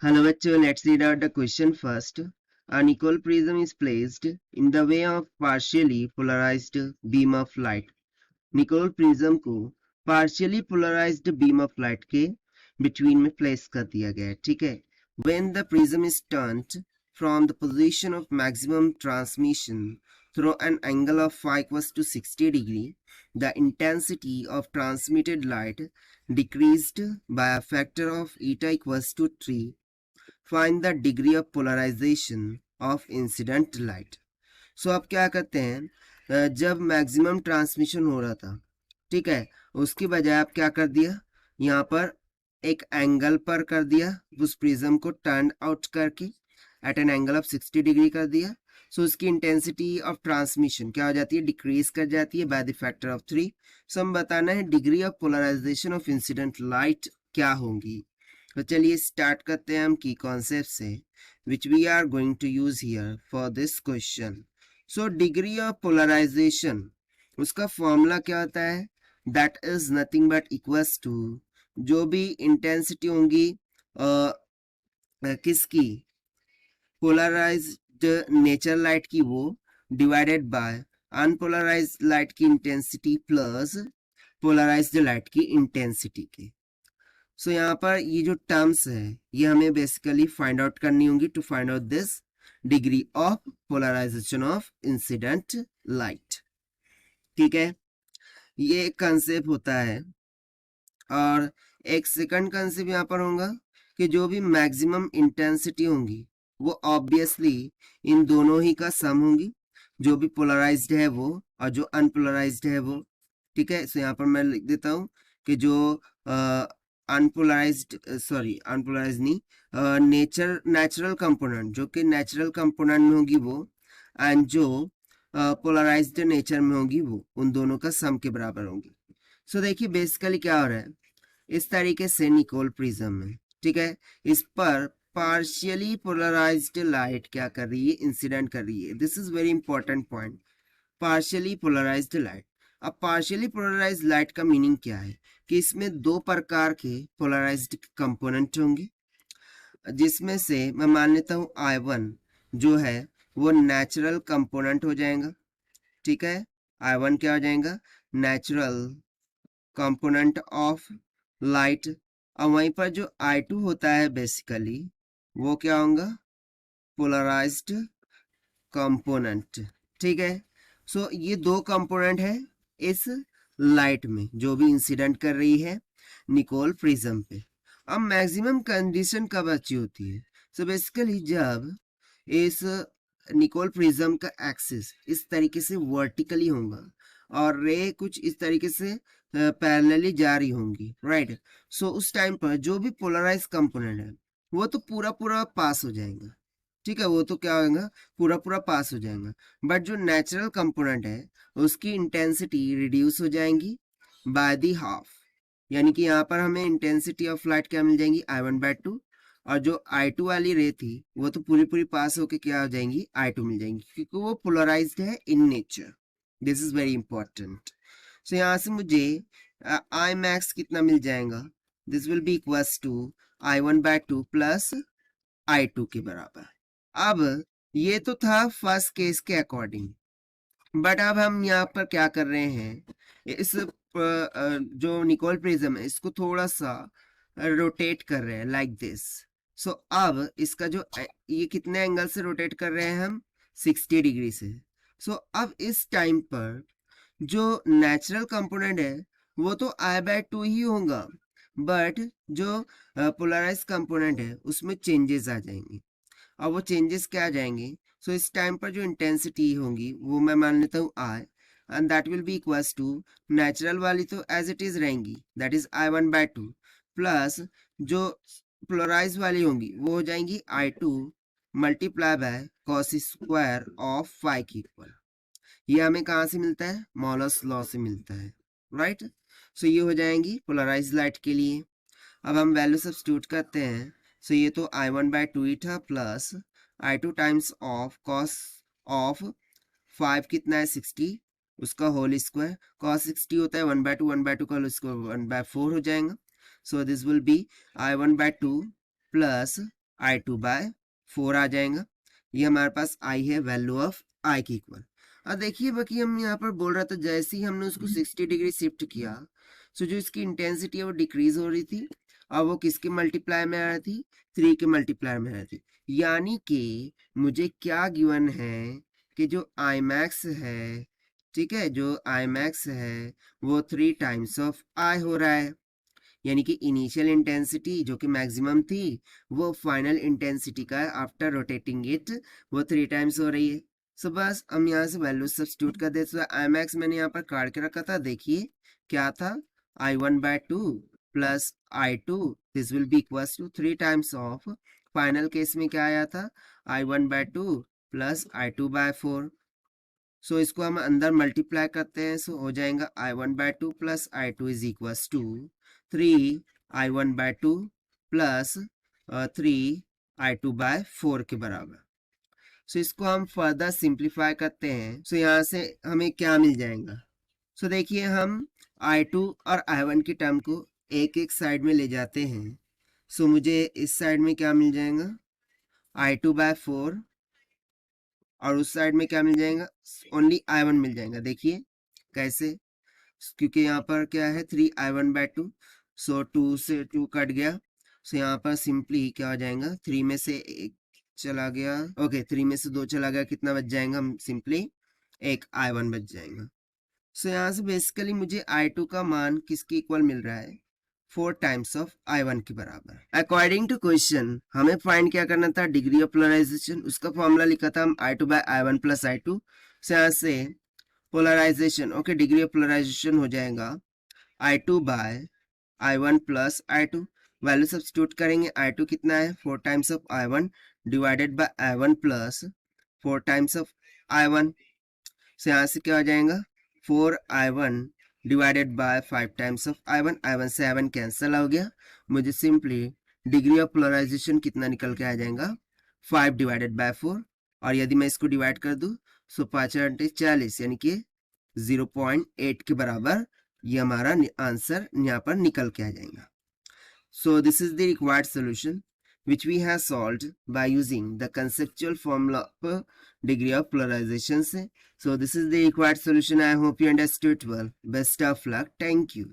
Hello bachcho, let's read out the question first. An equal prism is placed in the way of partially polarized beam of light. Nicol prism को partially polarized beam of light के between में place कर दिया गया है, ठीक है. When the prism is turned from the position of maximum transmission through an angle of phi equals to 60 degree, the intensity of transmitted light decreased by a factor of eta equals to 3. Find the degree of polarization of incident light. So अब क्या करते हैं, जब maximum transmission हो रहा था, ठीक है, उसकी बजाय आप क्या कर दिया, यहाँ पर एक एंगल पर कर दिया, उस प्रिज्म को टर्न आउट करके at an angle of 60 degree कर दिया. सो उसकी इंटेंसिटी ऑफ ट्रांसमिशन क्या हो जाती है, डिक्रीज कर जाती है by the factor of 3. So हम बताना है degree of polarization of incident light क्या होंगी. तो चलिए स्टार्ट करते हैं हम की कॉन्सेप्ट से which we are going to use here for this question. So degree of polarization, उसका फॉर्मूला क्या होता है, that is nothing but equals to जो भी इंटेंसिटी होंगी किसकी, पोलराइज्ड नेचर लाइट की, वो डिवाइडेड बाय अनपोलराइज्ड लाइट की इंटेंसिटी प्लस पोलराइज्ड लाइट की इंटेंसिटी के. सो यहाँ पर ये जो टर्म्स है ये हमें बेसिकली फाइंड आउट करनी होंगी to find out this degree of polarization of incident light. ठीक है, ये एक कंसेप्ट होता है. और एक सेकंड कंसेप्ट यहाँ पर होगा कि जो भी मैक्सिमम इंटेंसिटी होंगी वो ऑब्वियसली इन दोनों ही का सम होंगी, जो भी पोलराइज्ड है वो और जो अनपोलराइज्ड है वो. ठीक है, सो यहाँ पर मैं लिख देता हूँ कि जो अनपोलराइज्ड नहीं, नेचुरल कंपोनेंट, जो कि नेचुरल कंपोनेंट में होगी वो, एंड जो पोलराइज्ड नेचर में होगी वो, उन दोनों का सम के बराबर होंगी. सो देखिए बेसिकली क्या हो रहा है, इस तरीके से निकोल प्रिज्म है, ठीक है, इस पर पार्शियली पोलराइज्ड लाइट क्या कर रही है, इंसिडेंट कर रही है. This is very important point, partially polarized light. अब पार्शियली पोलराइज्ड लाइट का मीनिंग क्या है कि इसमें दो प्रकार के पोलराइज्ड कंपोनेंट होंगे, जिसमें से मैं मान लेता हूं I1 जो है वो नेचुरल कंपोनेंट हो जाएगा. ठीक है, I1 क्या हो जाएगा, नेचुरल कंपोनेंट ऑफ लाइट. और वहीं पर जो I2 होता है बेसिकली वो क्या होगा, पोलराइज्ड कंपोनेंट. ठीक है, सो ये दो कंपोनेंट है इस लाइट में जो भी इंसिडेंट कर रही है निकोल प्रिज्म पे. अब मैक्सिमम कंडीशन कब अच्छी होती है, सो बेसिकली जब इस निकोल प्रिज्म का एक्सिस इस तरीके से वर्टिकली होगा और रे कुछ इस तरीके से पैरेलली जा रही होंगी, राइट. सो उस टाइम पर जो भी पोलराइज कंपोनेंट है वो तो पूरा पूरा पास हो जाएगा. ठीक है, वो तो क्या होगा, पूरा पूरा पास हो जाएगा. बट जो नेचुरल कंपोनेंट है उसकी इंटेंसिटी रिड्यूस हो जाएंगी बाय दी हाफ. यानी कि यहाँ पर हमें इंटेंसिटी ऑफ लाइट क्या मिल जाएंगी, I1/2, और जो I2 वाली रे थी वो तो पूरी पूरी पास होके क्या हो जाएंगी, I2 मिल जाएंगी, क्योंकि वो पोलराइज्ड है in nature. This is very important. So यहाँ से मुझे I max कितना मिल जाएगा, this will be equals to I1/2 plus I2 के बराबर. अब ये तो था फर्स्ट केस के अकॉर्डिंग, बट अब हम यहाँ पर क्या कर रहे हैं, इस जो निकोल प्रिज्म है इसको थोड़ा सा रोटेट कर रहे हैं लाइक दिस. सो अब इसका जो ये कितने एंगल से रोटेट कर रहे हैं हम, 60 डिग्री से. सो अब इस टाइम पर जो नेचुरल कंपोनेंट है वो तो I/2 ही होगा, बट जो पोलराइज कंपोनेंट है उसमें चेंजेस आ जाएंगे. और वो चेंजेस क्या आ जाएंगे, सो इस टाइम पर जो इंटेंसिटी होंगी वो मैं मान लेता हूँ I, and that will be equals to, natural वाली तो एज इट इज रहेंगी, दैट इज I1/2 प्लस जो पोलराइज वाली होंगी वो हो जाएंगी I2 multiply by cos square of phi की इक्वल. ये हमें कहाँ से मिलता है, मॉलस लॉ से मिलता है, राइट. सो ये हो जाएंगी पोलराइज लाइट के लिए. अब हम वैल्यू सब्स्टिट्यूट करते हैं. सो ये तो I1/2 ही था plus I2 times of cos of 5 कितना है, 60, उसका होल स्क्वायर. कॉस 60 होता है 1/2 का होल स्क्वायर 1/4 हो जाएगा. So this will B I1/2 plus I2/4 आ जाएगा। ये हमारे पास I है, वैल्यू ऑफ I की इक्वल। अब देखिए बाकी हम यहाँ पर बोल रहा था जैसे ही हमने उसको 60 डिग्री शिफ्ट किया, सो जो इसकी इंटेंसिटी है वो डिक्रीज हो रही थी, और वो किसके मल्टीप्लाई में आ रही थी, 3 के मल्टीप्लाई में आ रही थी। यानी कि मुझे क्या गिवन है कि जो आई मैक्स है, ठीक है, जो आई मैक्स है वो 3 टाइम्स ऑफ आई हो रहा है। यानी कि इनिशियल इंटेंसिटी जो कि मैक्सिमम थी वो फाइनल इंटेंसिटी का आफ्टर रोटेटिंग इट वो 3 टाइम्स हो रही है। सो बस हम यहाँ से वैल्यू सब्स्टिट्यूट कर देते हैं। आई मैक्स मैंने यहाँ पर काट के रखा था, देखिए क्या था, I1/2 plus I2, this will be equals to 3 times of, final case में क्या आया था, I1/2 प्लस I2/4। सो इसको हम अंदर मल्टीप्लाई करते हैं, सो हो जाएगा I1/2 plus I2 is equals to 3I1/2 plus 3I2/4 के बराबर। सो इसको हम फर्दर सिंप्लीफाई करते हैं, सो यहाँ से हमें क्या मिल जाएगा। सो देखिए हम I2 और I1 की टर्म को एक एक साइड में ले जाते हैं, सो मुझे इस साइड में क्या मिल जाएगा, I2/4, और उस साइड में क्या मिल जाएगा, ओनली I1 मिल जाएगा। देखिए कैसे, क्योंकि यहाँ पर क्या है 3I1/2, सो 2 से 2 कट गया, सो यहाँ पर सिंपली क्या हो जाएगा, 3 में से 1 चला गया, ओके 3 में से 2 चला गया, कितना बच जाएगा, हम सिंपली एक I1 बच जाएगा। सो यहाँ से बेसिकली मुझे I2 का मान किसके इक्वल मिल रहा है, 4 टाइम्स ऑफ I1 के बराबर। अकॉर्डिंग टू क्वेश्चन हमें फाइंड क्या करना था, डिग्री ऑफ पोलराइजेशन। उसका फॉर्मूला लिखा था हम I2/I1 प्लस I2। से यहाँ से polarization, okay, degree of polarization हो जाएगा I2/I1 plus I2। Value substitute करेंगे, I2 कितना है, 4 times of I1 divided by I1 plus 4 times of I1। से यहाँ से क्या हो जाएगा, 4I1 divided by 5 times of I1। I1 से I1 कैंसिल हो गया, मुझे सिंपली डिग्री ऑफ पोलराइजेशन कितना निकल के आ जाएगा, 5 डिवाइडेड बाय 4। और यदि मैं इसको डिवाइड कर दूं, सो 5×40 यानी कि 0.8 के बराबर ये हमारा आंसर यहाँ पर निकल के आ जाएगा। So this is the required solution which we have solved by using the conceptual formula of degree of polarization. So this is the required solution. I hope you understood well. Best of luck. Thank you.